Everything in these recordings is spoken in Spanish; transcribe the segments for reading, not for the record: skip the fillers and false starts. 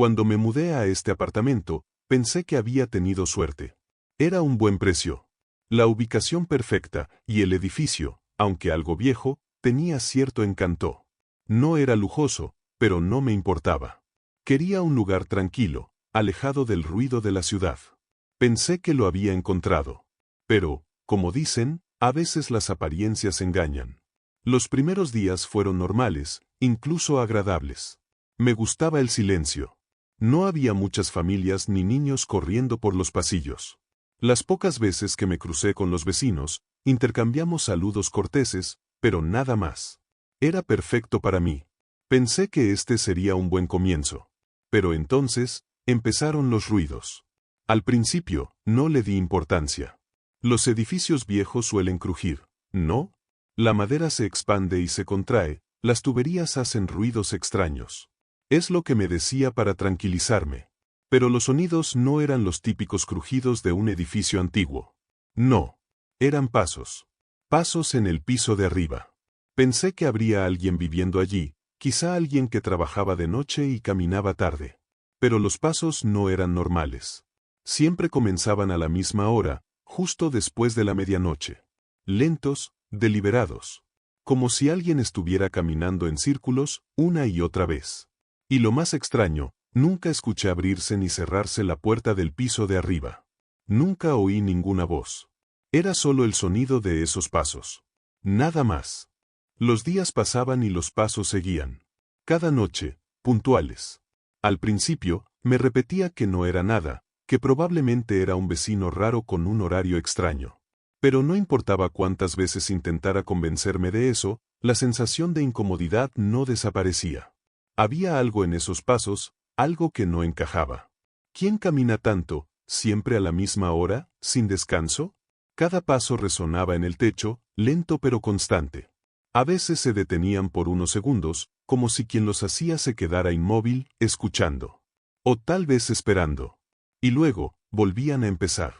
Cuando me mudé a este apartamento, pensé que había tenido suerte. Era un buen precio. La ubicación perfecta y el edificio, aunque algo viejo, tenía cierto encanto. No era lujoso, pero no me importaba. Quería un lugar tranquilo, alejado del ruido de la ciudad. Pensé que lo había encontrado. Pero, como dicen, a veces las apariencias engañan. Los primeros días fueron normales, incluso agradables. Me gustaba el silencio. No había muchas familias ni niños corriendo por los pasillos. Las pocas veces que me crucé con los vecinos, intercambiamos saludos corteses, pero nada más. Era perfecto para mí. Pensé que este sería un buen comienzo. Pero entonces, empezaron los ruidos. Al principio, no le di importancia. Los edificios viejos suelen crujir, ¿no? La madera se expande y se contrae, las tuberías hacen ruidos extraños. Es lo que me decía para tranquilizarme. Pero los sonidos no eran los típicos crujidos de un edificio antiguo. No. Eran pasos. Pasos en el piso de arriba. Pensé que habría alguien viviendo allí, quizá alguien que trabajaba de noche y caminaba tarde. Pero los pasos no eran normales. Siempre comenzaban a la misma hora, justo después de la medianoche. Lentos, deliberados. Como si alguien estuviera caminando en círculos, una y otra vez. Y lo más extraño, nunca escuché abrirse ni cerrarse la puerta del piso de arriba. Nunca oí ninguna voz. Era solo el sonido de esos pasos. Nada más. Los días pasaban y los pasos seguían. Cada noche, puntuales. Al principio, me repetía que no era nada, que probablemente era un vecino raro con un horario extraño. Pero no importaba cuántas veces intentara convencerme de eso, la sensación de incomodidad no desaparecía. Había algo en esos pasos, algo que no encajaba. ¿Quién camina tanto, siempre a la misma hora, sin descanso? Cada paso resonaba en el techo, lento pero constante. A veces se detenían por unos segundos, como si quien los hacía se quedara inmóvil, escuchando. O tal vez esperando. Y luego, volvían a empezar.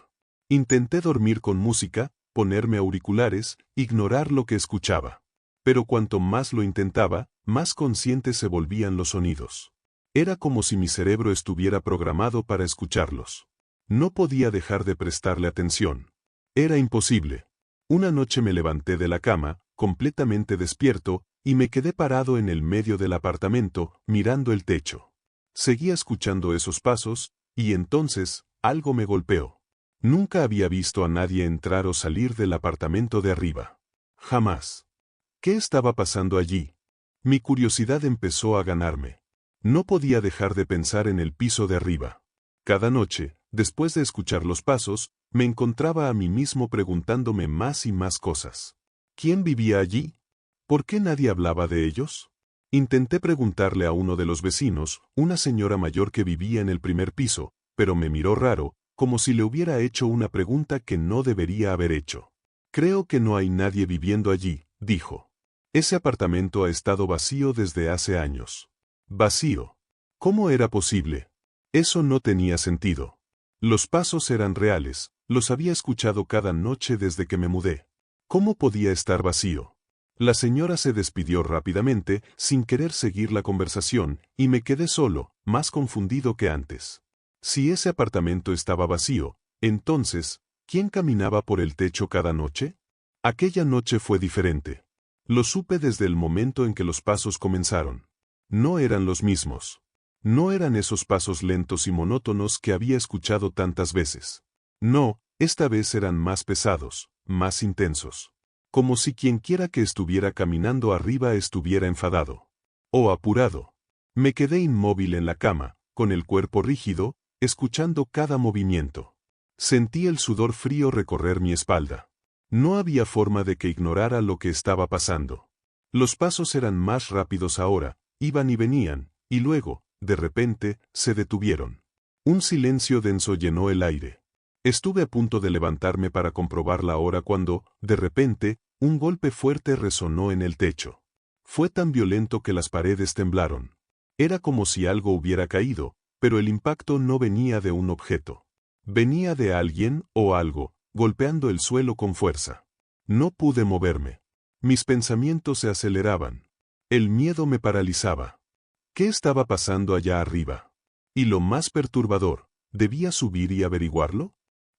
Intenté dormir con música, ponerme auriculares, ignorar lo que escuchaba. Pero cuanto más lo intentaba, más conscientes se volvían los sonidos. Era como si mi cerebro estuviera programado para escucharlos. No podía dejar de prestarle atención. Era imposible. Una noche me levanté de la cama, completamente despierto, y me quedé parado en el medio del apartamento, mirando el techo. Seguía escuchando esos pasos, y entonces, algo me golpeó. Nunca había visto a nadie entrar o salir del apartamento de arriba. Jamás. ¿Qué estaba pasando allí? Mi curiosidad empezó a ganarme. No podía dejar de pensar en el piso de arriba. Cada noche, después de escuchar los pasos, me encontraba a mí mismo preguntándome más y más cosas. ¿Quién vivía allí? ¿Por qué nadie hablaba de ellos? Intenté preguntarle a uno de los vecinos, una señora mayor que vivía en el primer piso, pero me miró raro, como si le hubiera hecho una pregunta que no debería haber hecho. Creo que no hay nadie viviendo allí, dijo. Ese apartamento ha estado vacío desde hace años. Vacío. ¿Cómo era posible? Eso no tenía sentido. Los pasos eran reales, los había escuchado cada noche desde que me mudé. ¿Cómo podía estar vacío? La señora se despidió rápidamente, sin querer seguir la conversación, y me quedé solo, más confundido que antes. Si ese apartamento estaba vacío, entonces, ¿quién caminaba por el techo cada noche? Aquella noche fue diferente. Lo supe desde el momento en que los pasos comenzaron. No eran los mismos. No eran esos pasos lentos y monótonos que había escuchado tantas veces. No, esta vez eran más pesados, más intensos. Como si quienquiera que estuviera caminando arriba estuviera enfadado. O apurado. Me quedé inmóvil en la cama, con el cuerpo rígido, escuchando cada movimiento. Sentí el sudor frío recorrer mi espalda. No había forma de que ignorara lo que estaba pasando. Los pasos eran más rápidos ahora, iban y venían, y luego, de repente, se detuvieron. Un silencio denso llenó el aire. Estuve a punto de levantarme para comprobar la hora cuando, de repente, un golpe fuerte resonó en el techo. Fue tan violento que las paredes temblaron. Era como si algo hubiera caído, pero el impacto no venía de un objeto. Venía de alguien, o algo, golpeando el suelo con fuerza. No pude moverme. Mis pensamientos se aceleraban. El miedo me paralizaba. ¿Qué estaba pasando allá arriba? Y lo más perturbador, ¿debía subir y averiguarlo?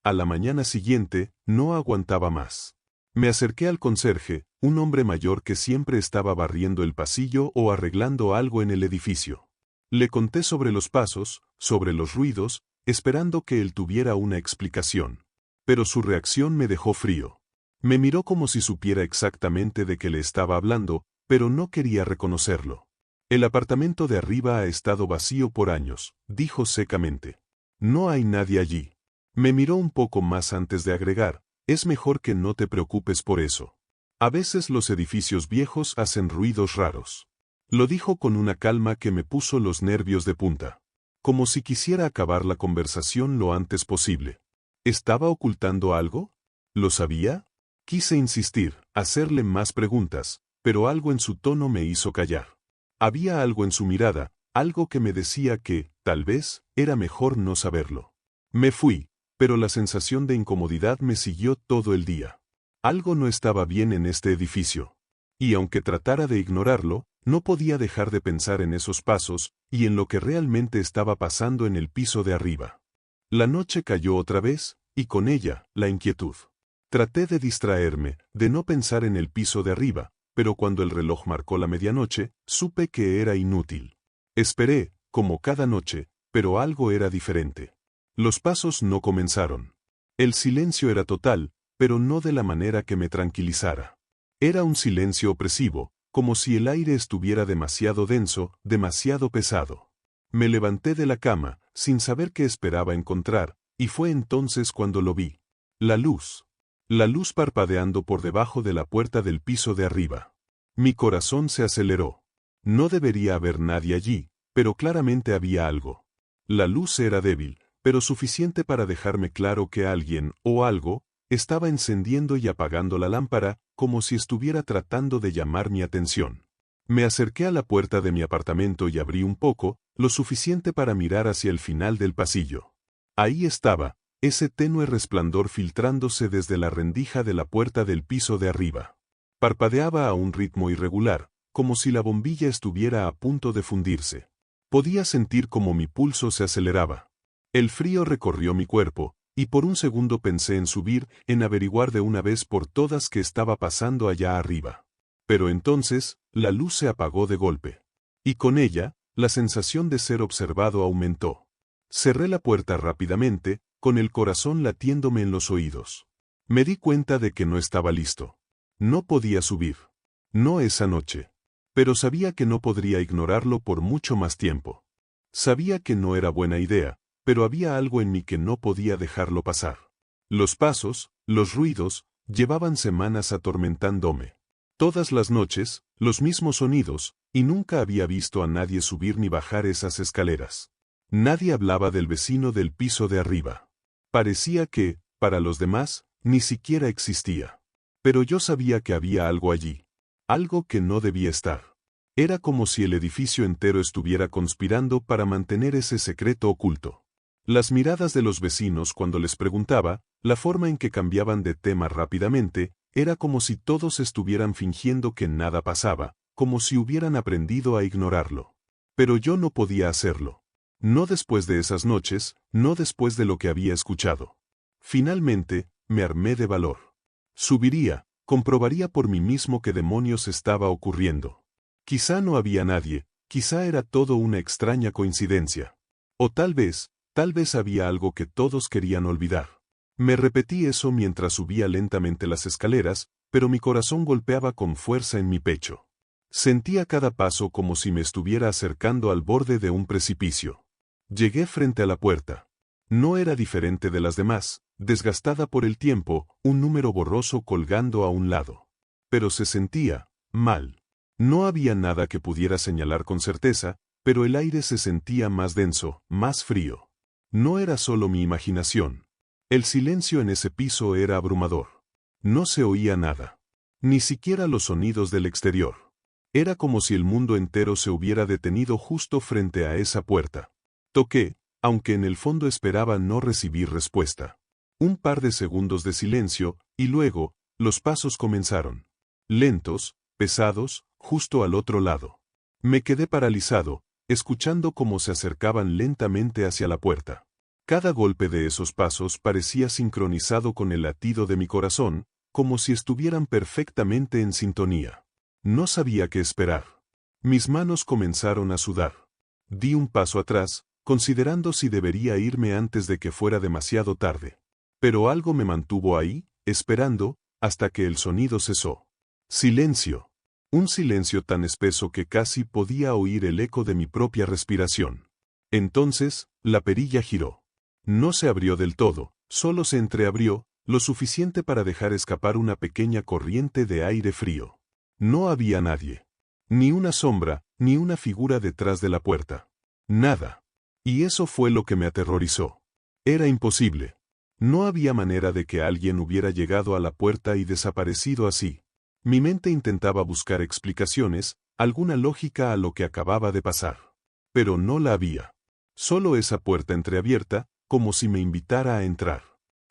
A la mañana siguiente, no aguantaba más. Me acerqué al conserje, un hombre mayor que siempre estaba barriendo el pasillo o arreglando algo en el edificio. Le conté sobre los pasos, sobre los ruidos, esperando que él tuviera una explicación. Pero su reacción me dejó frío. Me miró como si supiera exactamente de qué le estaba hablando, pero no quería reconocerlo. El apartamento de arriba ha estado vacío por años, dijo secamente. No hay nadie allí. Me miró un poco más antes de agregar, es mejor que no te preocupes por eso. A veces los edificios viejos hacen ruidos raros. Lo dijo con una calma que me puso los nervios de punta. Como si quisiera acabar la conversación lo antes posible. ¿Estaba ocultando algo? ¿Lo sabía? Quise insistir, hacerle más preguntas, pero algo en su tono me hizo callar. Había algo en su mirada, algo que me decía que, tal vez, era mejor no saberlo. Me fui, pero la sensación de incomodidad me siguió todo el día. Algo no estaba bien en este edificio. Y aunque tratara de ignorarlo, no podía dejar de pensar en esos pasos y en lo que realmente estaba pasando en el piso de arriba. La noche cayó otra vez, y con ella, la inquietud. Traté de distraerme, de no pensar en el piso de arriba, pero cuando el reloj marcó la medianoche, supe que era inútil. Esperé, como cada noche, pero algo era diferente. Los pasos no comenzaron. El silencio era total, pero no de la manera que me tranquilizara. Era un silencio opresivo, como si el aire estuviera demasiado denso, demasiado pesado. Me levanté de la cama, sin saber qué esperaba encontrar, y fue entonces cuando lo vi. La luz. La luz parpadeando por debajo de la puerta del piso de arriba. Mi corazón se aceleró. No debería haber nadie allí, pero claramente había algo. La luz era débil, pero suficiente para dejarme claro que alguien, o algo, estaba encendiendo y apagando la lámpara, como si estuviera tratando de llamar mi atención. Me acerqué a la puerta de mi apartamento y abrí un poco, lo suficiente para mirar hacia el final del pasillo. Ahí estaba, ese tenue resplandor filtrándose desde la rendija de la puerta del piso de arriba. Parpadeaba a un ritmo irregular, como si la bombilla estuviera a punto de fundirse. Podía sentir como mi pulso se aceleraba. El frío recorrió mi cuerpo, y por un segundo pensé en subir, en averiguar de una vez por todas qué estaba pasando allá arriba. Pero entonces, la luz se apagó de golpe. Y con ella, la sensación de ser observado aumentó. Cerré la puerta rápidamente, con el corazón latiéndome en los oídos. Me di cuenta de que no estaba listo. No podía subir. No esa noche. Pero sabía que no podría ignorarlo por mucho más tiempo. Sabía que no era buena idea, pero había algo en mí que no podía dejarlo pasar. Los pasos, los ruidos, llevaban semanas atormentándome. Todas las noches, los mismos sonidos, y nunca había visto a nadie subir ni bajar esas escaleras. Nadie hablaba del vecino del piso de arriba. Parecía que, para los demás, ni siquiera existía. Pero yo sabía que había algo allí. Algo que no debía estar. Era como si el edificio entero estuviera conspirando para mantener ese secreto oculto. Las miradas de los vecinos cuando les preguntaba, la forma en que cambiaban de tema rápidamente, era como si todos estuvieran fingiendo que nada pasaba, como si hubieran aprendido a ignorarlo. Pero yo no podía hacerlo. No después de esas noches, no después de lo que había escuchado. Finalmente, me armé de valor. Subiría, comprobaría por mí mismo qué demonios estaba ocurriendo. Quizá no había nadie, quizá era todo una extraña coincidencia. O tal vez había algo que todos querían olvidar. Me repetí eso mientras subía lentamente las escaleras, pero mi corazón golpeaba con fuerza en mi pecho. Sentía cada paso como si me estuviera acercando al borde de un precipicio. Llegué frente a la puerta. No era diferente de las demás, desgastada por el tiempo, un número borroso colgando a un lado. Pero se sentía mal. No había nada que pudiera señalar con certeza, pero el aire se sentía más denso, más frío. No era solo mi imaginación. El silencio en ese piso era abrumador. No se oía nada. Ni siquiera los sonidos del exterior. Era como si el mundo entero se hubiera detenido justo frente a esa puerta. Toqué, aunque en el fondo esperaba no recibir respuesta. Un par de segundos de silencio, y luego, los pasos comenzaron. Lentos, pesados, justo al otro lado. Me quedé paralizado, escuchando cómo se acercaban lentamente hacia la puerta. Cada golpe de esos pasos parecía sincronizado con el latido de mi corazón, como si estuvieran perfectamente en sintonía. No sabía qué esperar. Mis manos comenzaron a sudar. Di un paso atrás, considerando si debería irme antes de que fuera demasiado tarde. Pero algo me mantuvo ahí, esperando, hasta que el sonido cesó. Silencio. Un silencio tan espeso que casi podía oír el eco de mi propia respiración. Entonces, la perilla giró. No se abrió del todo, solo se entreabrió, lo suficiente para dejar escapar una pequeña corriente de aire frío. No había nadie. Ni una sombra, ni una figura detrás de la puerta. Nada. Y eso fue lo que me aterrorizó. Era imposible. No había manera de que alguien hubiera llegado a la puerta y desaparecido así. Mi mente intentaba buscar explicaciones, alguna lógica a lo que acababa de pasar. Pero no la había. Solo esa puerta entreabierta, como si me invitara a entrar.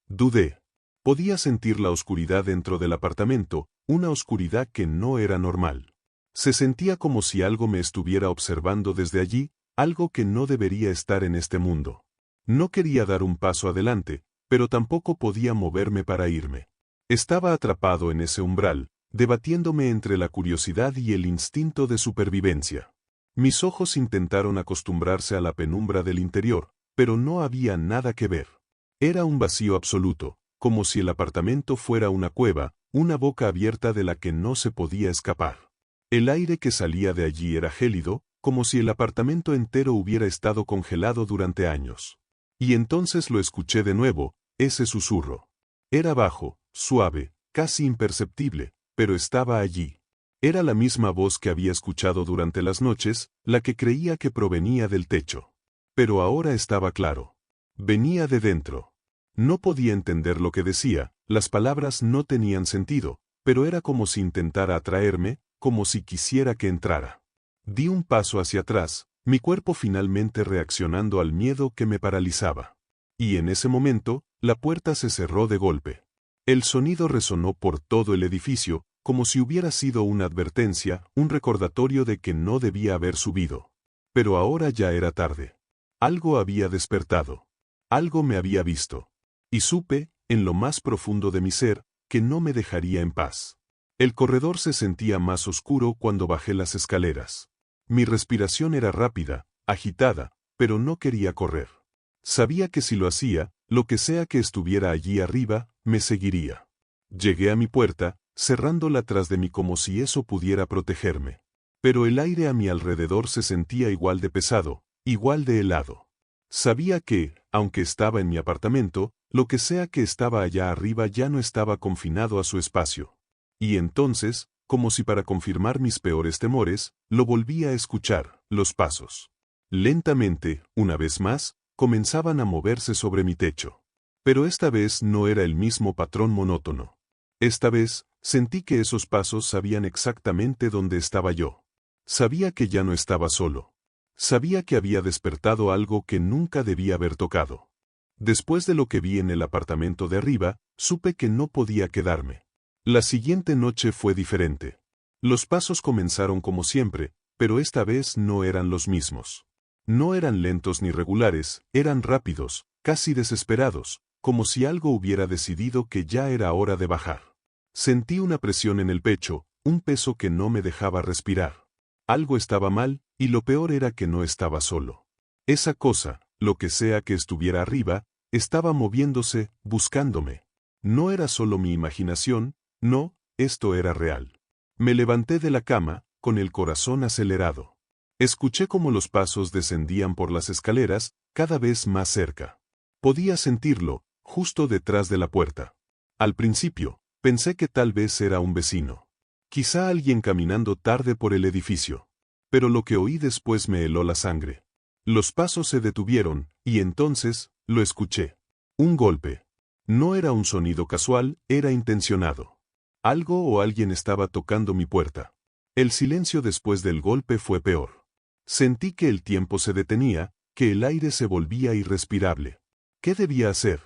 Dudé. Podía sentir la oscuridad dentro del apartamento, una oscuridad que no era normal. Se sentía como si algo me estuviera observando desde allí, algo que no debería estar en este mundo. No quería dar un paso adelante, pero tampoco podía moverme para irme. Estaba atrapado en ese umbral, debatiéndome entre la curiosidad y el instinto de supervivencia. Mis ojos intentaron acostumbrarse a la penumbra del interior, pero no había nada que ver. Era un vacío absoluto, como si el apartamento fuera una cueva, una boca abierta de la que no se podía escapar. El aire que salía de allí era gélido, como si el apartamento entero hubiera estado congelado durante años. Y entonces lo escuché de nuevo, ese susurro. Era bajo, suave, casi imperceptible, pero estaba allí. Era la misma voz que había escuchado durante las noches, la que creía que provenía del techo. Pero ahora estaba claro. Venía de dentro. No podía entender lo que decía, las palabras no tenían sentido, pero era como si intentara atraerme, como si quisiera que entrara. Di un paso hacia atrás, mi cuerpo finalmente reaccionando al miedo que me paralizaba. Y en ese momento, la puerta se cerró de golpe. El sonido resonó por todo el edificio, como si hubiera sido una advertencia, un recordatorio de que no debía haber subido. Pero ahora ya era tarde. Algo había despertado. Algo me había visto. Y supe, en lo más profundo de mi ser, que no me dejaría en paz. El corredor se sentía más oscuro cuando bajé las escaleras. Mi respiración era rápida, agitada, pero no quería correr. Sabía que si lo hacía, lo que sea que estuviera allí arriba, me seguiría. Llegué a mi puerta, cerrándola tras de mí como si eso pudiera protegerme. Pero el aire a mi alrededor se sentía igual de pesado, igual de helado. Sabía que, aunque estaba en mi apartamento, lo que sea que estaba allá arriba ya no estaba confinado a su espacio. Y entonces, como si para confirmar mis peores temores, lo volví a escuchar, los pasos. Lentamente, una vez más, comenzaban a moverse sobre mi techo. Pero esta vez no era el mismo patrón monótono. Esta vez, sentí que esos pasos sabían exactamente dónde estaba yo. Sabía que ya no estaba solo. Sabía que había despertado algo que nunca debía haber tocado. Después de lo que vi en el apartamento de arriba, supe que no podía quedarme. La siguiente noche fue diferente. Los pasos comenzaron como siempre, pero esta vez no eran los mismos. No eran lentos ni regulares, eran rápidos, casi desesperados, como si algo hubiera decidido que ya era hora de bajar. Sentí una presión en el pecho, un peso que no me dejaba respirar. Algo estaba mal, y lo peor era que no estaba solo. Esa cosa, lo que sea que estuviera arriba, estaba moviéndose, buscándome. No era solo mi imaginación, no, esto era real. Me levanté de la cama, con el corazón acelerado. Escuché cómo los pasos descendían por las escaleras, cada vez más cerca. Podía sentirlo, justo detrás de la puerta. Al principio, pensé que tal vez era un vecino. Quizá alguien caminando tarde por el edificio. Pero lo que oí después me heló la sangre. Los pasos se detuvieron, y entonces, lo escuché. Un golpe. No era un sonido casual, era intencionado. Algo o alguien estaba tocando mi puerta. El silencio después del golpe fue peor. Sentí que el tiempo se detenía, que el aire se volvía irrespirable. ¿Qué debía hacer?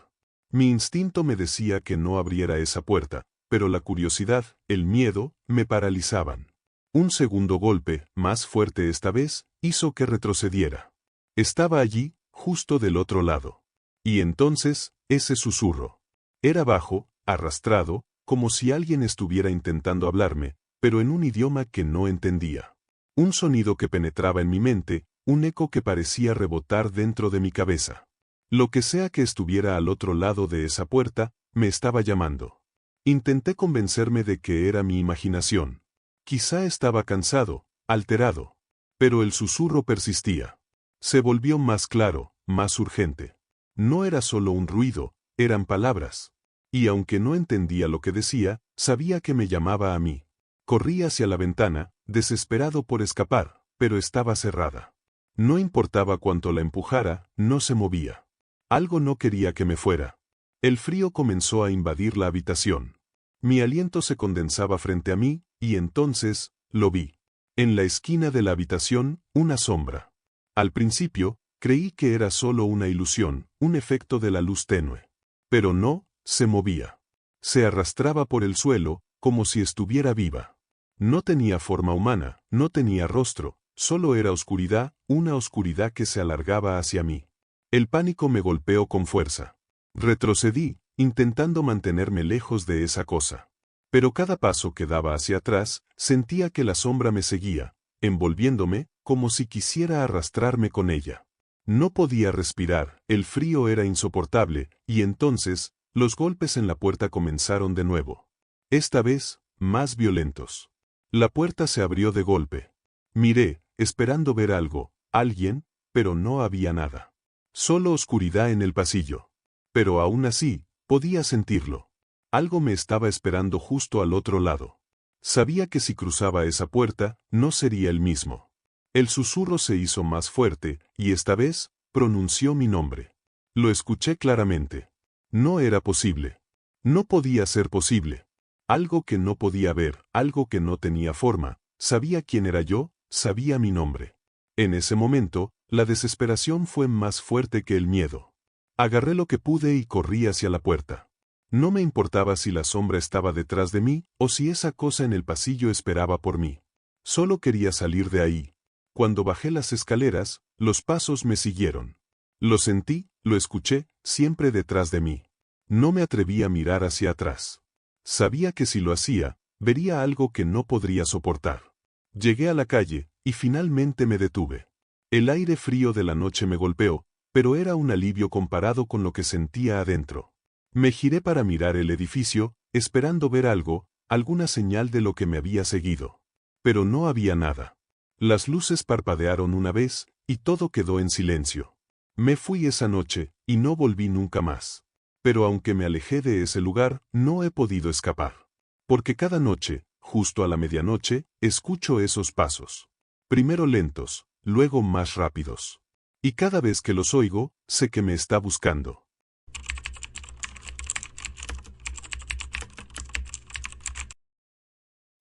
Mi instinto me decía que no abriera esa puerta, pero la curiosidad, el miedo, me paralizaban. Un segundo golpe, más fuerte esta vez, hizo que retrocediera. Estaba allí, justo del otro lado. Y entonces, ese susurro. Era bajo, arrastrado, como si alguien estuviera intentando hablarme, pero en un idioma que no entendía. Un sonido que penetraba en mi mente, un eco que parecía rebotar dentro de mi cabeza. Lo que sea que estuviera al otro lado de esa puerta, me estaba llamando. Intenté convencerme de que era mi imaginación. Quizá estaba cansado, alterado. Pero el susurro persistía. Se volvió más claro, más urgente. No era solo un ruido, eran palabras. Y aunque no entendía lo que decía, sabía que me llamaba a mí. Corrí hacia la ventana, desesperado por escapar, pero estaba cerrada. No importaba cuánto la empujara, no se movía. Algo no quería que me fuera. El frío comenzó a invadir la habitación. Mi aliento se condensaba frente a mí, y entonces, lo vi. En la esquina de la habitación, una sombra. Al principio, creí que era solo una ilusión, un efecto de la luz tenue. Pero no, se movía. Se arrastraba por el suelo, como si estuviera viva. No tenía forma humana, no tenía rostro, solo era oscuridad, una oscuridad que se alargaba hacia mí. El pánico me golpeó con fuerza. Retrocedí, intentando mantenerme lejos de esa cosa. Pero cada paso que daba hacia atrás, sentía que la sombra me seguía, envolviéndome, como si quisiera arrastrarme con ella. No podía respirar, el frío era insoportable, y entonces, los golpes en la puerta comenzaron de nuevo. Esta vez, más violentos. La puerta se abrió de golpe. Miré, esperando ver algo, alguien, pero no había nada. Solo oscuridad en el pasillo. Pero aún así, podía sentirlo. Algo me estaba esperando justo al otro lado. Sabía que si cruzaba esa puerta, no sería el mismo. El susurro se hizo más fuerte, y esta vez, pronunció mi nombre. Lo escuché claramente. No era posible. No podía ser posible. Algo que no podía ver, algo que no tenía forma, sabía quién era yo, sabía mi nombre. En ese momento, la desesperación fue más fuerte que el miedo. Agarré lo que pude y corrí hacia la puerta. No me importaba si la sombra estaba detrás de mí, o si esa cosa en el pasillo esperaba por mí. Solo quería salir de ahí. Cuando bajé las escaleras, los pasos me siguieron. Lo sentí, lo escuché, siempre detrás de mí. No me atreví a mirar hacia atrás. Sabía que si lo hacía, vería algo que no podría soportar. Llegué a la calle, y finalmente me detuve. El aire frío de la noche me golpeó, pero era un alivio comparado con lo que sentía adentro. Me giré para mirar el edificio, esperando ver algo, alguna señal de lo que me había seguido. Pero no había nada. Las luces parpadearon una vez, y todo quedó en silencio. Me fui esa noche, y no volví nunca más. Pero aunque me alejé de ese lugar, no he podido escapar. Porque cada noche, justo a la medianoche, escucho esos pasos. Primero lentos, luego más rápidos. Y cada vez que los oigo, sé que me está buscando.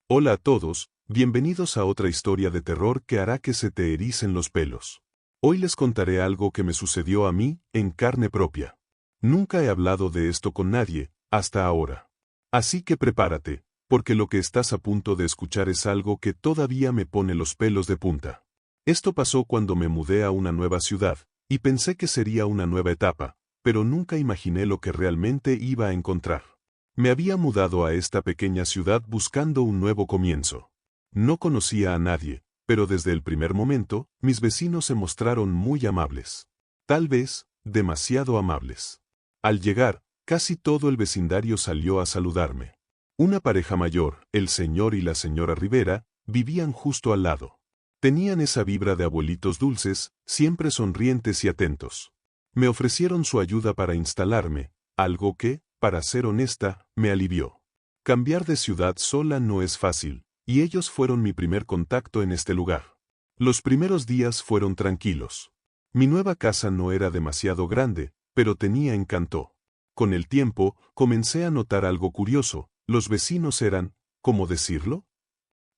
Hola a todos, bienvenidos a otra historia de terror que hará que se te ericen los pelos. Hoy les contaré algo que me sucedió a mí, en carne propia. Nunca he hablado de esto con nadie, hasta ahora. Así que prepárate, porque lo que estás a punto de escuchar es algo que todavía me pone los pelos de punta. Esto pasó cuando me mudé a una nueva ciudad, y pensé que sería una nueva etapa, pero nunca imaginé lo que realmente iba a encontrar. Me había mudado a esta pequeña ciudad buscando un nuevo comienzo. No conocía a nadie, pero desde el primer momento, mis vecinos se mostraron muy amables. Tal vez, demasiado amables. Al llegar, casi todo el vecindario salió a saludarme. Una pareja mayor, el señor y la señora Rivera, vivían justo al lado. Tenían esa vibra de abuelitos dulces, siempre sonrientes y atentos. Me ofrecieron su ayuda para instalarme, algo que, para ser honesta, me alivió. Cambiar de ciudad sola no es fácil, y ellos fueron mi primer contacto en este lugar. Los primeros días fueron tranquilos. Mi nueva casa no era demasiado grande, pero tenía encanto. Con el tiempo, comencé a notar algo curioso, los vecinos eran, ¿cómo decirlo?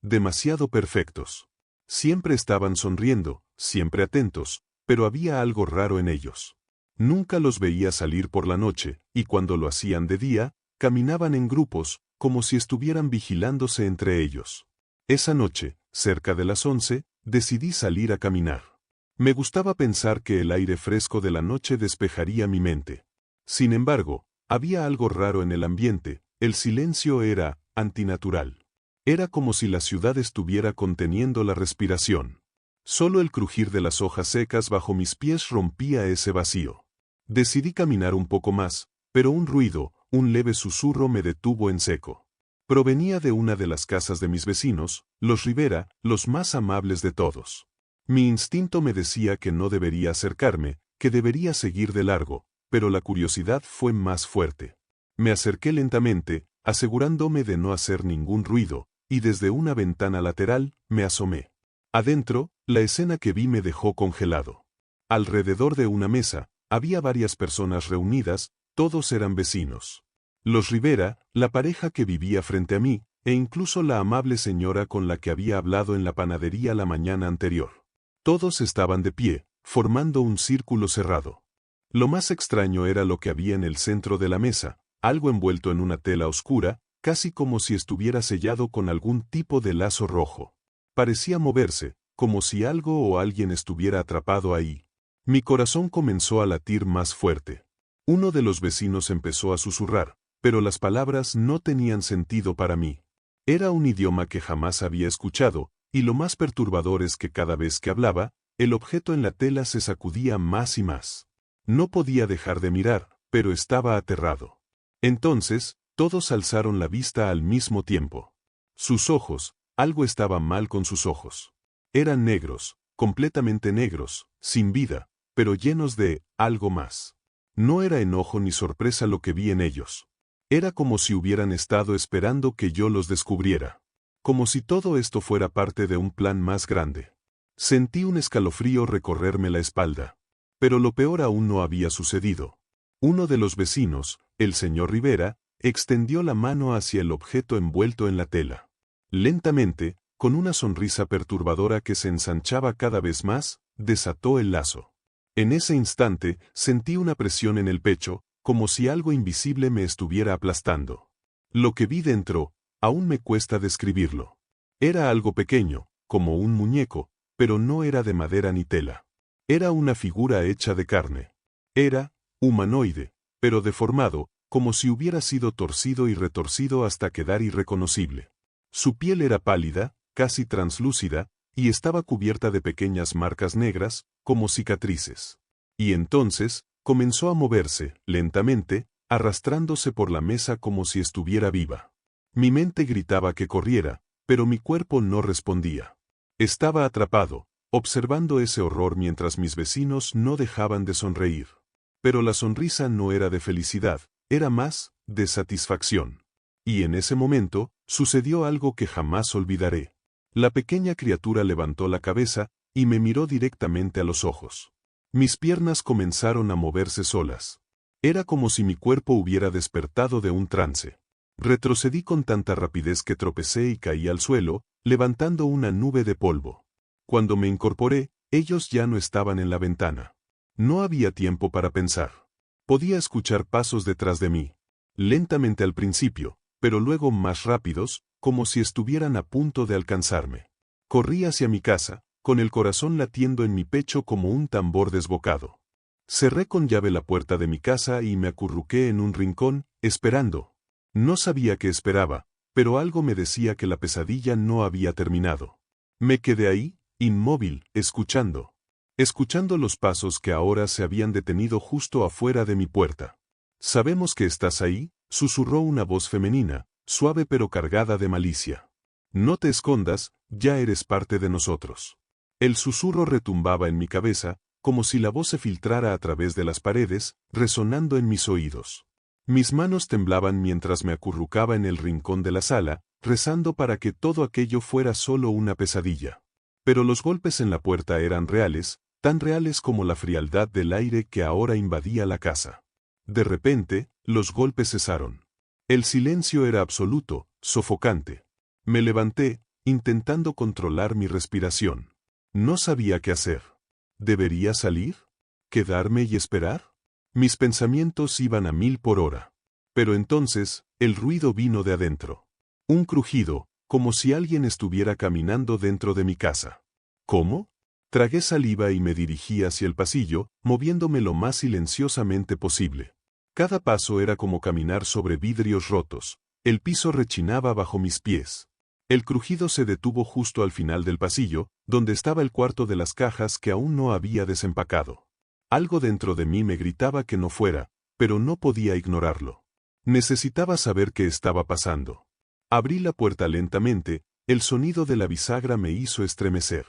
Demasiado perfectos. Siempre estaban sonriendo, siempre atentos, pero había algo raro en ellos. Nunca los veía salir por la noche, y cuando lo hacían de día, caminaban en grupos, como si estuvieran vigilándose entre ellos. Esa noche, Cerca de las 11, decidí salir a caminar. Me gustaba pensar que el aire fresco de la noche despejaría mi mente. Sin embargo, había algo raro en el ambiente, el silencio era antinatural. Era como si la ciudad estuviera conteniendo la respiración. Solo el crujir de las hojas secas bajo mis pies rompía ese vacío. Decidí caminar un poco más, pero un ruido, un leve susurro me detuvo en seco. Provenía de una de las casas de mis vecinos, los Rivera, los más amables de todos. Mi instinto me decía que no debería acercarme, que debería seguir de largo, pero la curiosidad fue más fuerte. Me acerqué lentamente, asegurándome de no hacer ningún ruido, y desde una ventana lateral, me asomé. Adentro, la escena que vi me dejó congelado. Alrededor de una mesa, había varias personas reunidas, todos eran vecinos. Los Rivera, la pareja que vivía frente a mí, e incluso la amable señora con la que había hablado en la panadería la mañana anterior. Todos estaban de pie, formando un círculo cerrado. Lo más extraño era lo que había en el centro de la mesa, algo envuelto en una tela oscura, casi como si estuviera sellado con algún tipo de lazo rojo. Parecía moverse, como si algo o alguien estuviera atrapado ahí. Mi corazón comenzó a latir más fuerte. Uno de los vecinos empezó a susurrar, pero las palabras no tenían sentido para mí. Era un idioma que jamás había escuchado, y lo más perturbador es que cada vez que hablaba, el objeto en la tela se sacudía más y más. No podía dejar de mirar, pero estaba aterrado. Entonces, todos alzaron la vista al mismo tiempo. Sus ojos, algo estaba mal con sus ojos. Eran negros, completamente negros, sin vida, pero llenos de algo más. No era enojo ni sorpresa lo que vi en ellos. Era como si hubieran estado esperando que yo los descubriera. Como si todo esto fuera parte de un plan más grande. Sentí un escalofrío recorrerme la espalda. Pero lo peor aún no había sucedido. Uno de los vecinos, el señor Rivera, extendió la mano hacia el objeto envuelto en la tela. Lentamente, con una sonrisa perturbadora que se ensanchaba cada vez más, desató el lazo. En ese instante, sentí una presión en el pecho, como si algo invisible me estuviera aplastando. Lo que vi dentro, aún me cuesta describirlo. Era algo pequeño, como un muñeco, pero no era de madera ni tela. Era una figura hecha de carne. Era humanoide, pero deformado, como si hubiera sido torcido y retorcido hasta quedar irreconocible. Su piel era pálida, casi translúcida, y estaba cubierta de pequeñas marcas negras, como cicatrices. Y entonces, comenzó a moverse, lentamente, arrastrándose por la mesa como si estuviera viva. Mi mente gritaba que corriera, pero mi cuerpo no respondía. Estaba atrapado, observando ese horror mientras mis vecinos no dejaban de sonreír. Pero la sonrisa no era de felicidad, era más de satisfacción. Y en ese momento, sucedió algo que jamás olvidaré. La pequeña criatura levantó la cabeza y me miró directamente a los ojos. Mis piernas comenzaron a moverse solas. Era como si mi cuerpo hubiera despertado de un trance. Retrocedí con tanta rapidez que tropecé y caí al suelo, levantando una nube de polvo. Cuando me incorporé, ellos ya no estaban en la ventana. No había tiempo para pensar. Podía escuchar pasos detrás de mí. Lentamente al principio, pero luego más rápidos, como si estuvieran a punto de alcanzarme. Corrí hacia mi casa, con el corazón latiendo en mi pecho como un tambor desbocado. Cerré con llave la puerta de mi casa y me acurruqué en un rincón, esperando. No sabía qué esperaba, pero algo me decía que la pesadilla no había terminado. Me quedé ahí, inmóvil, escuchando los pasos que ahora se habían detenido justo afuera de mi puerta. «Sabemos que estás ahí», susurró una voz femenina, suave pero cargada de malicia. «No te escondas, ya eres parte de nosotros». El susurro retumbaba en mi cabeza, como si la voz se filtrara a través de las paredes, resonando en mis oídos. Mis manos temblaban mientras me acurrucaba en el rincón de la sala, rezando para que todo aquello fuera solo una pesadilla. Pero los golpes en la puerta eran reales, tan reales como la frialdad del aire que ahora invadía la casa. De repente, los golpes cesaron. El silencio era absoluto, sofocante. Me levanté, intentando controlar mi respiración. No sabía qué hacer. ¿Debería salir? ¿Quedarme y esperar? Mis pensamientos iban a 1000 por hora. Pero entonces, el ruido vino de adentro. Un crujido, como si alguien estuviera caminando dentro de mi casa. ¿Cómo? Tragué saliva y me dirigí hacia el pasillo, moviéndome lo más silenciosamente posible. Cada paso era como caminar sobre vidrios rotos. El piso rechinaba bajo mis pies. El crujido se detuvo justo al final del pasillo, donde estaba el cuarto de las cajas que aún no había desempacado. Algo dentro de mí me gritaba que no fuera, pero no podía ignorarlo. Necesitaba saber qué estaba pasando. Abrí la puerta lentamente, el sonido de la bisagra me hizo estremecer.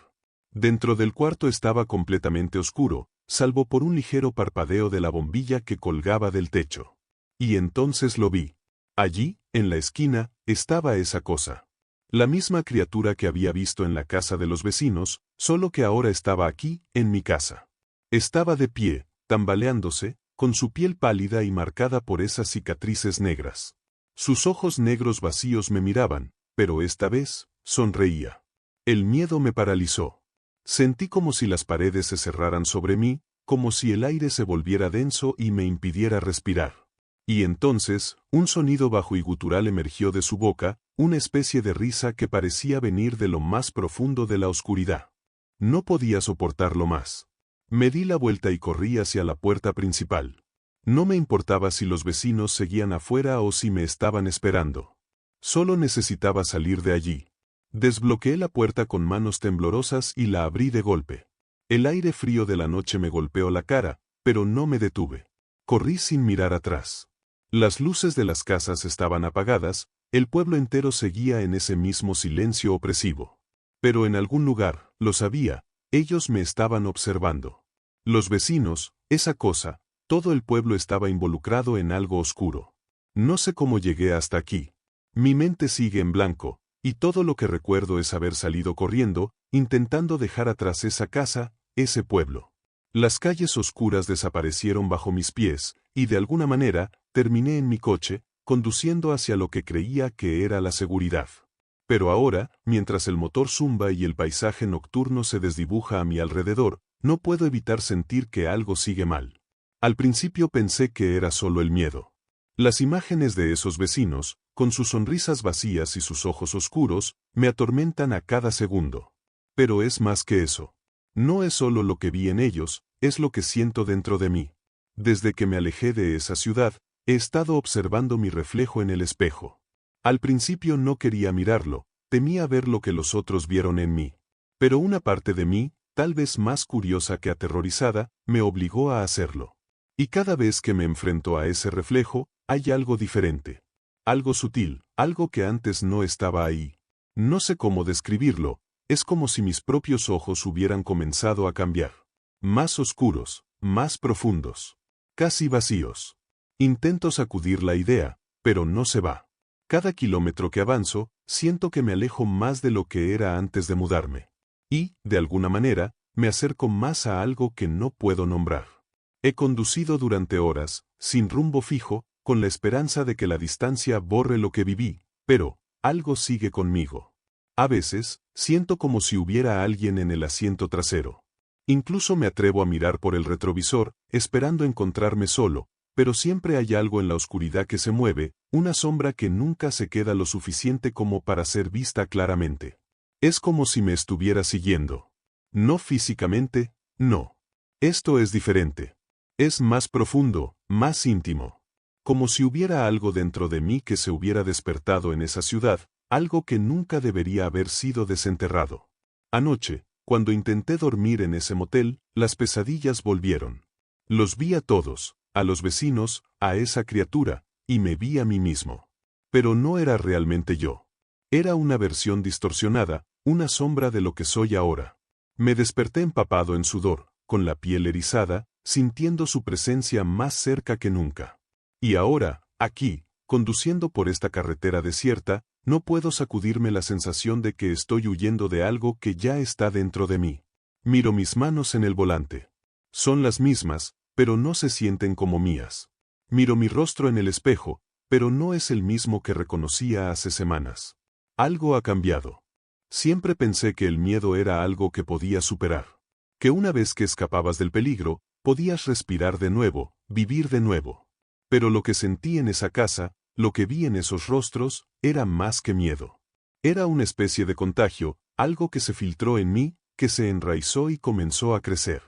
Dentro del cuarto estaba completamente oscuro, salvo por un ligero parpadeo de la bombilla que colgaba del techo. Y entonces lo vi. Allí, en la esquina, estaba esa cosa. La misma criatura que había visto en la casa de los vecinos, solo que ahora estaba aquí, en mi casa. Estaba de pie, tambaleándose, con su piel pálida y marcada por esas cicatrices negras. Sus ojos negros vacíos me miraban, pero esta vez, sonreía. El miedo me paralizó. Sentí como si las paredes se cerraran sobre mí, como si el aire se volviera denso y me impidiera respirar. Y entonces, un sonido bajo y gutural emergió de su boca, una especie de risa que parecía venir de lo más profundo de la oscuridad. No podía soportarlo más. Me di la vuelta y corrí hacia la puerta principal. No me importaba si los vecinos seguían afuera o si me estaban esperando. Solo necesitaba salir de allí. Desbloqueé la puerta con manos temblorosas y la abrí de golpe. El aire frío de la noche me golpeó la cara, pero no me detuve. Corrí sin mirar atrás. Las luces de las casas estaban apagadas, el pueblo entero seguía en ese mismo silencio opresivo. Pero en algún lugar, lo sabía, ellos me estaban observando. Los vecinos, esa cosa, todo el pueblo estaba involucrado en algo oscuro. No sé cómo llegué hasta aquí. Mi mente sigue en blanco, y todo lo que recuerdo es haber salido corriendo, intentando dejar atrás esa casa, ese pueblo. Las calles oscuras desaparecieron bajo mis pies, y de alguna manera, terminé en mi coche, conduciendo hacia lo que creía que era la seguridad. Pero ahora, mientras el motor zumba y el paisaje nocturno se desdibuja a mi alrededor, no puedo evitar sentir que algo sigue mal. Al principio pensé que era solo el miedo. Las imágenes de esos vecinos, con sus sonrisas vacías y sus ojos oscuros, me atormentan a cada segundo. Pero es más que eso. No es solo lo que vi en ellos, es lo que siento dentro de mí. Desde que me alejé de esa ciudad, he estado observando mi reflejo en el espejo. Al principio no quería mirarlo, temía ver lo que los otros vieron en mí. Pero una parte de mí, tal vez más curiosa que aterrorizada, me obligó a hacerlo. Y cada vez que me enfrento a ese reflejo, hay algo diferente. Algo sutil, algo que antes no estaba ahí. No sé cómo describirlo, es como si mis propios ojos hubieran comenzado a cambiar. Más oscuros, más profundos. Casi vacíos. Intento sacudir la idea, pero no se va. Cada kilómetro que avanzo, siento que me alejo más de lo que era antes de mudarme. Y, de alguna manera, me acerco más a algo que no puedo nombrar. He conducido durante horas, sin rumbo fijo, con la esperanza de que la distancia borre lo que viví, pero, algo sigue conmigo. A veces, siento como si hubiera alguien en el asiento trasero. Incluso me atrevo a mirar por el retrovisor, esperando encontrarme solo, pero siempre hay algo en la oscuridad que se mueve, una sombra que nunca se queda lo suficiente como para ser vista claramente. Es como si me estuviera siguiendo. No físicamente, no. Esto es diferente. Es más profundo, más íntimo. Como si hubiera algo dentro de mí que se hubiera despertado en esa ciudad, algo que nunca debería haber sido desenterrado. Anoche, cuando intenté dormir en ese motel, las pesadillas volvieron. Los vi a todos, a los vecinos, a esa criatura, y me vi a mí mismo. Pero no era realmente yo. Era una versión distorsionada, una sombra de lo que soy ahora. Me desperté empapado en sudor, con la piel erizada, sintiendo su presencia más cerca que nunca. Y ahora, aquí, conduciendo por esta carretera desierta, no puedo sacudirme la sensación de que estoy huyendo de algo que ya está dentro de mí. Miro mis manos en el volante. Son las mismas, pero no se sienten como mías. Miro mi rostro en el espejo, pero no es el mismo que reconocía hace semanas. Algo ha cambiado. Siempre pensé que el miedo era algo que podías superar. Que una vez que escapabas del peligro, podías respirar de nuevo, vivir de nuevo. Pero lo que sentí en esa casa, lo que vi en esos rostros, era más que miedo. Era una especie de contagio, algo que se filtró en mí, que se enraizó y comenzó a crecer.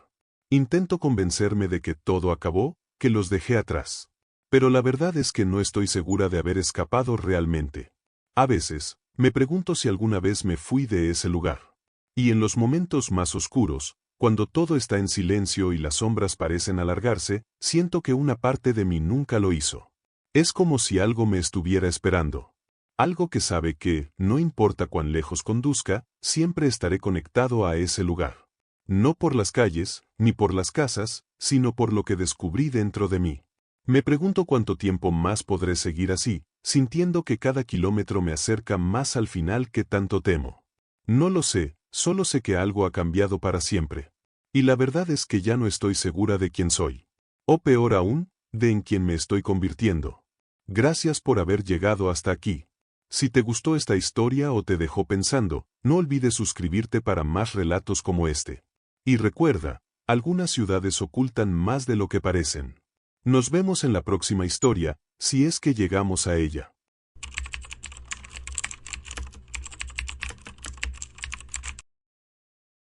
Intento convencerme de que todo acabó, que los dejé atrás. Pero la verdad es que no estoy segura de haber escapado realmente. A veces, me pregunto si alguna vez me fui de ese lugar. Y en los momentos más oscuros, cuando todo está en silencio y las sombras parecen alargarse, siento que una parte de mí nunca lo hizo. Es como si algo me estuviera esperando. Algo que sabe que, no importa cuán lejos conduzca, siempre estaré conectado a ese lugar. No por las calles, ni por las casas, sino por lo que descubrí dentro de mí. Me pregunto cuánto tiempo más podré seguir así, sintiendo que cada kilómetro me acerca más al final que tanto temo. No lo sé, solo sé que algo ha cambiado para siempre. Y la verdad es que ya no estoy segura de quién soy. O peor aún, de en quién me estoy convirtiendo. Gracias por haber llegado hasta aquí. Si te gustó esta historia o te dejó pensando, no olvides suscribirte para más relatos como este. Y recuerda, algunas ciudades ocultan más de lo que parecen. Nos vemos en la próxima historia, si es que llegamos a ella.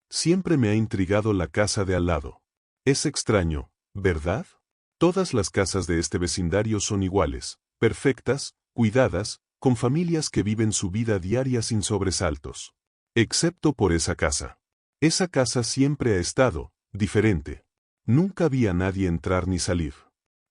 Siempre me ha intrigado la casa de al lado. Es extraño, ¿verdad? Todas las casas de este vecindario son iguales, perfectas, cuidadas, con familias que viven su vida diaria sin sobresaltos. Excepto por esa casa. Esa casa siempre ha estado diferente. Nunca vi a nadie entrar ni salir.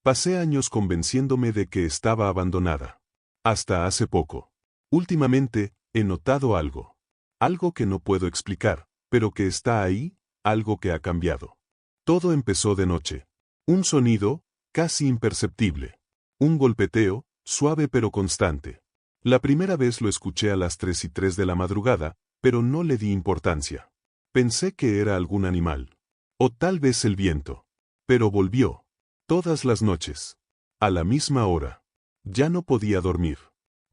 Pasé años convenciéndome de que estaba abandonada. Hasta hace poco. Últimamente, he notado algo. Algo que no puedo explicar, pero que está ahí, algo que ha cambiado. Todo empezó de noche. Un sonido, casi imperceptible. Un golpeteo, suave pero constante. La primera vez lo escuché a las 3:03 de la madrugada, pero no le di importancia. Pensé que era algún animal. O tal vez el viento. Pero volvió. Todas las noches. A la misma hora. Ya no podía dormir.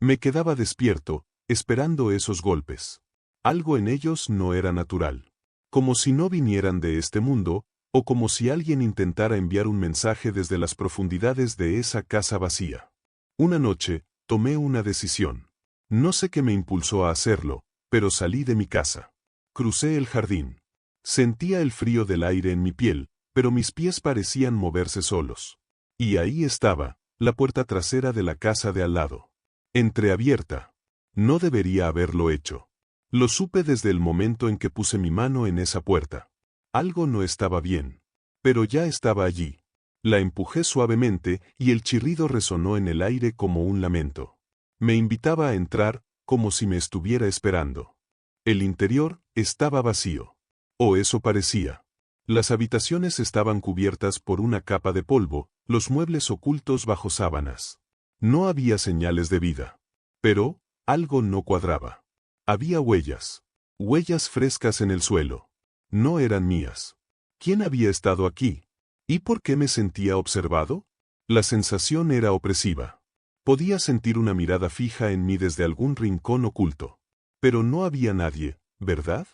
Me quedaba despierto, esperando esos golpes. Algo en ellos no era natural. Como si no vinieran de este mundo, o como si alguien intentara enviar un mensaje desde las profundidades de esa casa vacía. Una noche, tomé una decisión. No sé qué me impulsó a hacerlo, pero salí de mi casa. Crucé el jardín. Sentía el frío del aire en mi piel, pero mis pies parecían moverse solos. Y ahí estaba, la puerta trasera de la casa de al lado. Entreabierta. No debería haberlo hecho. Lo supe desde el momento en que puse mi mano en esa puerta. Algo no estaba bien. Pero ya estaba allí. La empujé suavemente y el chirrido resonó en el aire como un lamento. Me invitaba a entrar, como si me estuviera esperando. El interior estaba vacío. O eso parecía. Las habitaciones estaban cubiertas por una capa de polvo, los muebles ocultos bajo sábanas. No había señales de vida. Pero, algo no cuadraba. Había huellas. Huellas frescas en el suelo. No eran mías. ¿Quién había estado aquí? ¿Y por qué me sentía observado? La sensación era opresiva. Podía sentir una mirada fija en mí desde algún rincón oculto. Pero no había nadie, ¿verdad?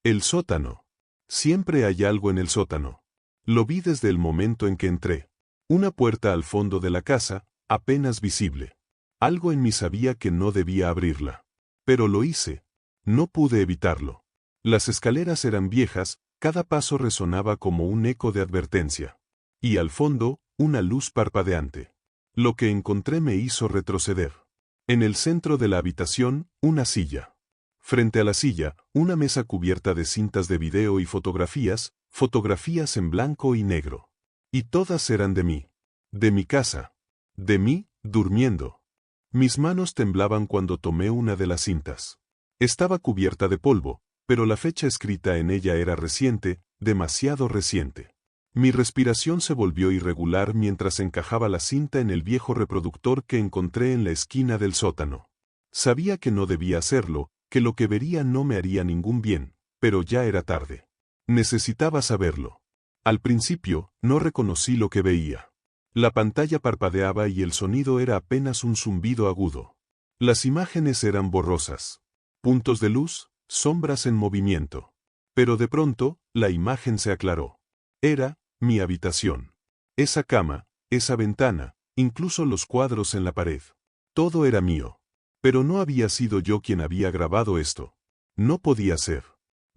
El sótano. Siempre hay algo en el sótano. Lo vi desde el momento en que entré. Una puerta al fondo de la casa, apenas visible. Algo en mí sabía que no debía abrirla. Pero lo hice. No pude evitarlo. Las escaleras eran viejas, cada paso resonaba como un eco de advertencia. Y al fondo, una luz parpadeante. Lo que encontré me hizo retroceder. En el centro de la habitación, una silla. Frente a la silla, una mesa cubierta de cintas de video y fotografías, fotografías en blanco y negro. Y todas eran de mí. De mi casa. De mí, durmiendo. Mis manos temblaban cuando tomé una de las cintas. Estaba cubierta de polvo, pero la fecha escrita en ella era reciente, demasiado reciente. Mi respiración se volvió irregular mientras encajaba la cinta en el viejo reproductor que encontré en la esquina del sótano. Sabía que no debía hacerlo, que lo que vería no me haría ningún bien, pero ya era tarde. Necesitaba saberlo. Al principio, no reconocí lo que veía. La pantalla parpadeaba y el sonido era apenas un zumbido agudo. Las imágenes eran borrosas. Puntos de luz, sombras en movimiento. Pero de pronto, la imagen se aclaró. Era mi habitación. Esa cama, esa ventana, incluso los cuadros en la pared. Todo era mío. Pero no había sido yo quien había grabado esto. No podía ser.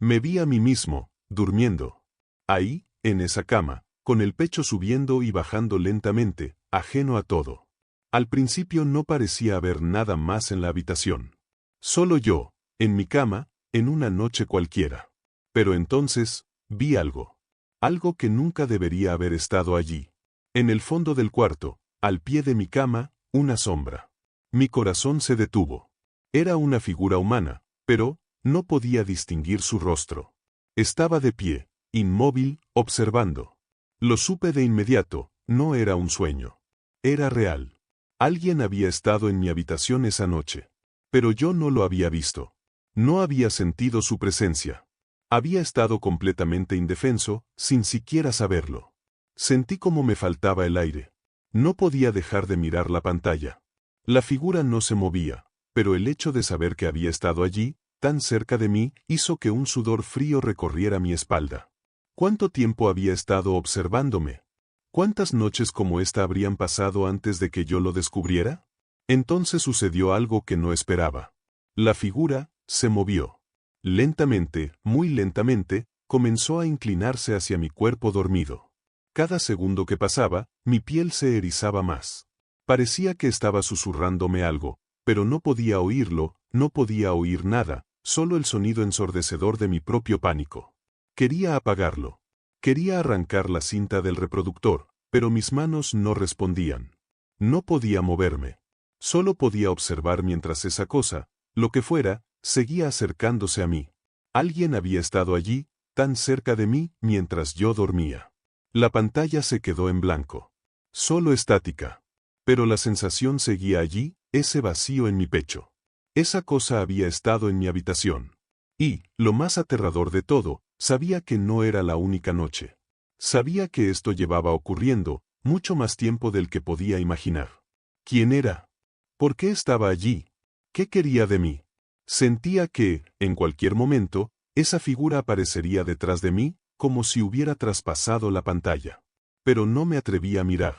Me vi a mí mismo, durmiendo. Ahí, en esa cama, con el pecho subiendo y bajando lentamente, ajeno a todo. Al principio no parecía haber nada más en la habitación. Solo yo, en mi cama, en una noche cualquiera. Pero entonces, vi algo. Algo que nunca debería haber estado allí. En el fondo del cuarto, al pie de mi cama, una sombra. Mi corazón se detuvo. Era una figura humana, pero no podía distinguir su rostro. Estaba de pie, inmóvil, observando. Lo supe de inmediato, no era un sueño. Era real. Alguien había estado en mi habitación esa noche. Pero yo no lo había visto. No había sentido su presencia. Había estado completamente indefenso, sin siquiera saberlo. Sentí como me faltaba el aire. No podía dejar de mirar la pantalla. La figura no se movía, pero el hecho de saber que había estado allí, tan cerca de mí, hizo que un sudor frío recorriera mi espalda. ¿Cuánto tiempo había estado observándome? ¿Cuántas noches como esta habrían pasado antes de que yo lo descubriera? Entonces sucedió algo que no esperaba. La figura se movió. Lentamente, muy lentamente, comenzó a inclinarse hacia mi cuerpo dormido. Cada segundo que pasaba, mi piel se erizaba más. Parecía que estaba susurrándome algo, pero no podía oírlo, no podía oír nada, solo el sonido ensordecedor de mi propio pánico. Quería apagarlo. Quería arrancar la cinta del reproductor, pero mis manos no respondían. No podía moverme. Solo podía observar mientras esa cosa, lo que fuera, seguía acercándose a mí. Alguien había estado allí, tan cerca de mí, mientras yo dormía. La pantalla se quedó en blanco. Solo estática. Pero la sensación seguía allí, ese vacío en mi pecho. Esa cosa había estado en mi habitación. Y, lo más aterrador de todo, sabía que no era la única noche. Sabía que esto llevaba ocurriendo, mucho más tiempo del que podía imaginar. ¿Quién era? ¿Por qué estaba allí? ¿Qué quería de mí? Sentía que, en cualquier momento, esa figura aparecería detrás de mí, como si hubiera traspasado la pantalla. Pero no me atreví a mirar.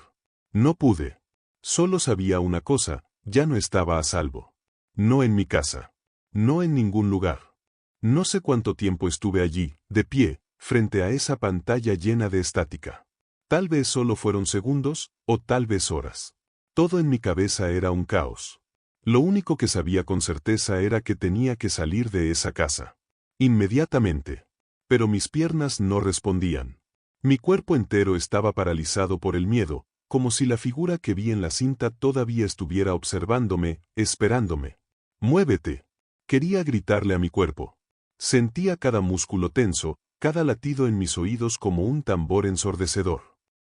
No pude. Solo sabía una cosa, ya no estaba a salvo. No en mi casa. No en ningún lugar. No sé cuánto tiempo estuve allí, de pie, frente a esa pantalla llena de estática. Tal vez solo fueron segundos, o tal vez horas. Todo en mi cabeza era un caos. Lo único que sabía con certeza era que tenía que salir de esa casa. Inmediatamente. Pero mis piernas no respondían. Mi cuerpo entero estaba paralizado por el miedo, como si la figura que vi en la cinta todavía estuviera observándome, esperándome. ¡Muévete! Quería gritarle a mi cuerpo. Sentía cada músculo tenso, cada latido en mis oídos como un tambor ensordecedor.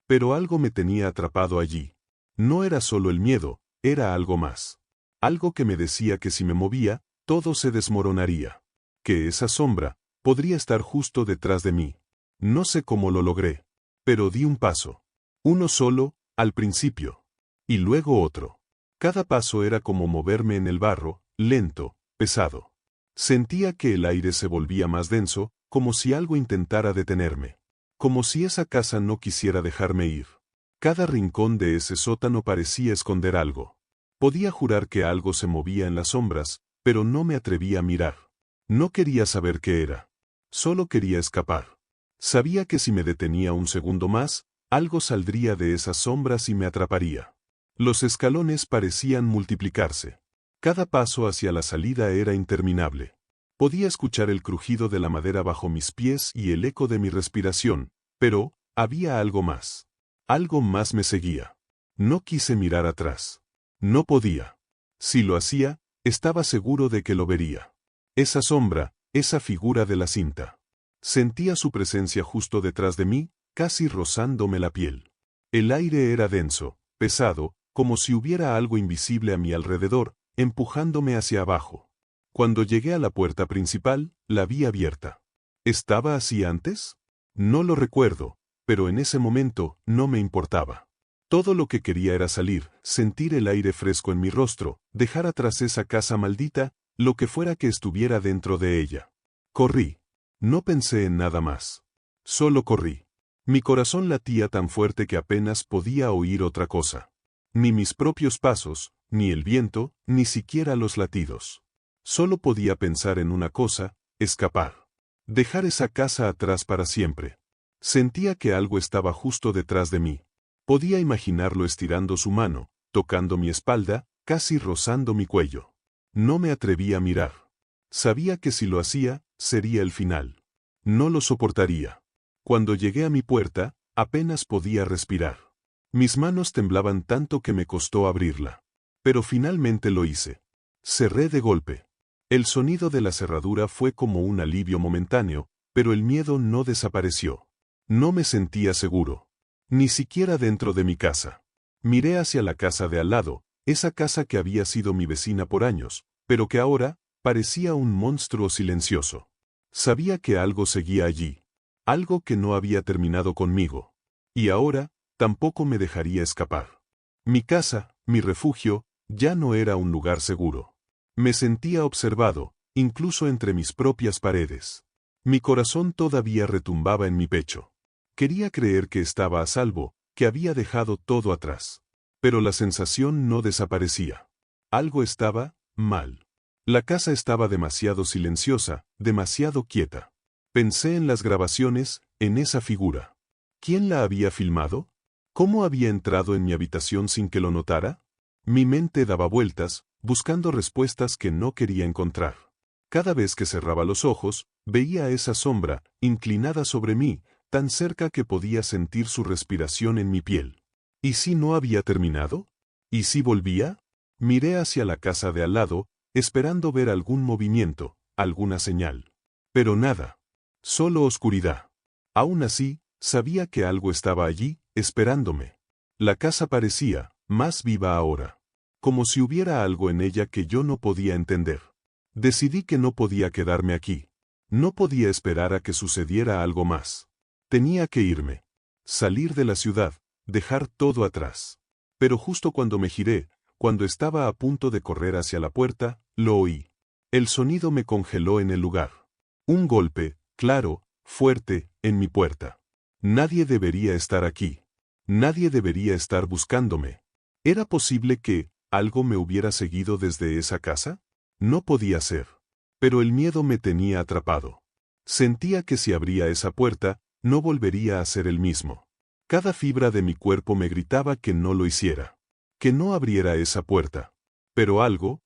Pero algo me tenía atrapado allí. No era solo el miedo, era algo más. Algo que me decía que si me movía, todo se desmoronaría. Que esa sombra podría estar justo detrás de mí. No sé cómo lo logré. Pero di un paso. Uno solo, al principio. Y luego otro. Cada paso era como moverme en el barro, lento, pesado. Sentía que el aire se volvía más denso, como si algo intentara detenerme. Como si esa casa no quisiera dejarme ir. Cada rincón de ese sótano parecía esconder algo. Podía jurar que algo se movía en las sombras, pero no me atrevía a mirar. No quería saber qué era. Solo quería escapar. Sabía que si me detenía un segundo más, algo saldría de esas sombras y me atraparía. Los escalones parecían multiplicarse. Cada paso hacia la salida era interminable. Podía escuchar el crujido de la madera bajo mis pies y el eco de mi respiración, pero había algo más. Algo más me seguía. No quise mirar atrás. No podía. Si lo hacía, estaba seguro de que lo vería. Esa sombra, esa figura de la cinta. Sentía su presencia justo detrás de mí, casi rozándome la piel. El aire era denso, pesado, como si hubiera algo invisible a mi alrededor, empujándome hacia abajo. Cuando llegué a la puerta principal, la vi abierta. ¿Estaba así antes? No lo recuerdo, pero en ese momento no me importaba. Todo lo que quería era salir, sentir el aire fresco en mi rostro, dejar atrás esa casa maldita, lo que fuera que estuviera dentro de ella. Corrí. No pensé en nada más. Solo corrí. Mi corazón latía tan fuerte que apenas podía oír otra cosa. Ni mis propios pasos, ni el viento, ni siquiera los latidos. Solo podía pensar en una cosa: escapar. Dejar esa casa atrás para siempre. Sentía que algo estaba justo detrás de mí. Podía imaginarlo estirando su mano, tocando mi espalda, casi rozando mi cuello. No me atreví a mirar. Sabía que si lo hacía, sería el final. No lo soportaría. Cuando llegué a mi puerta, apenas podía respirar. Mis manos temblaban tanto que me costó abrirla. Pero finalmente lo hice. Cerré de golpe. El sonido de la cerradura fue como un alivio momentáneo, pero el miedo no desapareció. No me sentía seguro. Ni siquiera dentro de mi casa. Miré hacia la casa de al lado, esa casa que había sido mi vecina por años, pero que ahora parecía un monstruo silencioso. Sabía que algo seguía allí. Algo que no había terminado conmigo. Y ahora, tampoco me dejaría escapar. Mi casa, mi refugio, ya no era un lugar seguro. Me sentía observado, incluso entre mis propias paredes. Mi corazón todavía retumbaba en mi pecho. Quería creer que estaba a salvo, que había dejado todo atrás. Pero la sensación no desaparecía. Algo estaba mal. La casa estaba demasiado silenciosa, demasiado quieta. Pensé en las grabaciones, en esa figura. ¿Quién la había filmado? ¿Cómo había entrado en mi habitación sin que lo notara? Mi mente daba vueltas, buscando respuestas que no quería encontrar. Cada vez que cerraba los ojos, veía esa sombra, inclinada sobre mí, tan cerca que podía sentir su respiración en mi piel. ¿Y si no había terminado? ¿Y si volvía? Miré hacia la casa de al lado, esperando ver algún movimiento, alguna señal. Pero nada. Solo oscuridad. Aún así, sabía que algo estaba allí, esperándome. La casa parecía más viva ahora. Como si hubiera algo en ella que yo no podía entender. Decidí que no podía quedarme aquí. No podía esperar a que sucediera algo más. Tenía que irme. Salir de la ciudad, dejar todo atrás. Pero justo cuando me giré, cuando estaba a punto de correr hacia la puerta, lo oí. El sonido me congeló en el lugar. Un golpe, claro, fuerte, en mi puerta. Nadie debería estar aquí. Nadie debería estar buscándome. ¿Era posible que algo me hubiera seguido desde esa casa? No podía ser. Pero el miedo me tenía atrapado. Sentía que si abría esa puerta, no volvería a ser el mismo. Cada fibra de mi cuerpo me gritaba que no lo hiciera. Que no abriera esa puerta. Pero algo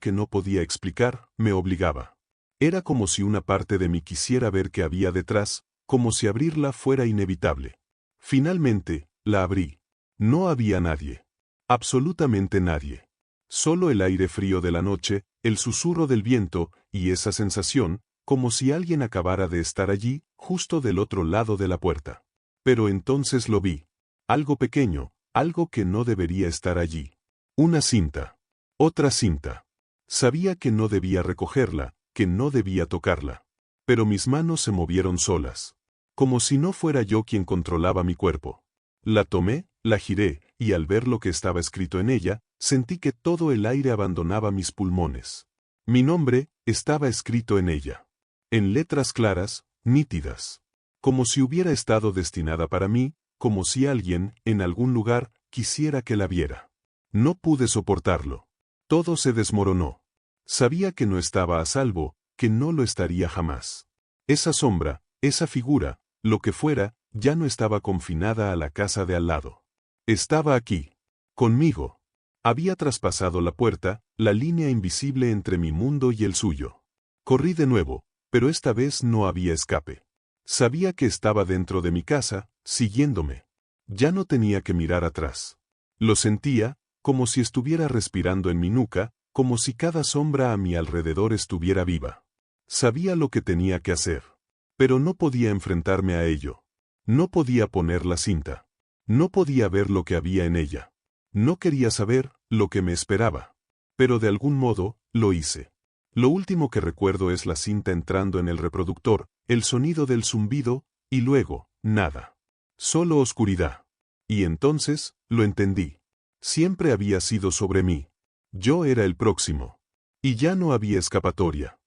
que no podía explicar, me obligaba. Era como si una parte de mí quisiera ver qué había detrás, como si abrirla fuera inevitable. Finalmente, la abrí. No había nadie. Absolutamente nadie. Solo el aire frío de la noche, el susurro del viento, y esa sensación, como si alguien acabara de estar allí, justo del otro lado de la puerta. Pero entonces lo vi. Algo pequeño, algo que no debería estar allí. Una cinta. Otra cinta. Sabía que no debía recogerla, que no debía tocarla. Pero mis manos se movieron solas. Como si no fuera yo quien controlaba mi cuerpo. La tomé, la giré, y al ver lo que estaba escrito en ella, sentí que todo el aire abandonaba mis pulmones. Mi nombre estaba escrito en ella. En letras claras, nítidas. Como si hubiera estado destinada para mí, como si alguien, en algún lugar, quisiera que la viera. No pude soportarlo. Todo se desmoronó. Sabía que no estaba a salvo, que no lo estaría jamás. Esa sombra, esa figura, lo que fuera, ya no estaba confinada a la casa de al lado. Estaba aquí. Conmigo. Había traspasado la puerta, la línea invisible entre mi mundo y el suyo. Corrí de nuevo, pero esta vez no había escape. Sabía que estaba dentro de mi casa, siguiéndome. Ya no tenía que mirar atrás. Lo sentía, como si estuviera respirando en mi nuca, como si cada sombra a mi alrededor estuviera viva. Sabía lo que tenía que hacer. Pero no podía enfrentarme a ello. No podía poner la cinta. No podía ver lo que había en ella. No quería saber lo que me esperaba. Pero de algún modo, lo hice. Lo último que recuerdo es la cinta entrando en el reproductor, el sonido del zumbido, y luego, nada. Solo oscuridad. Y entonces, lo entendí. Siempre había sido sobre mí. Yo era el próximo. Y ya no había escapatoria.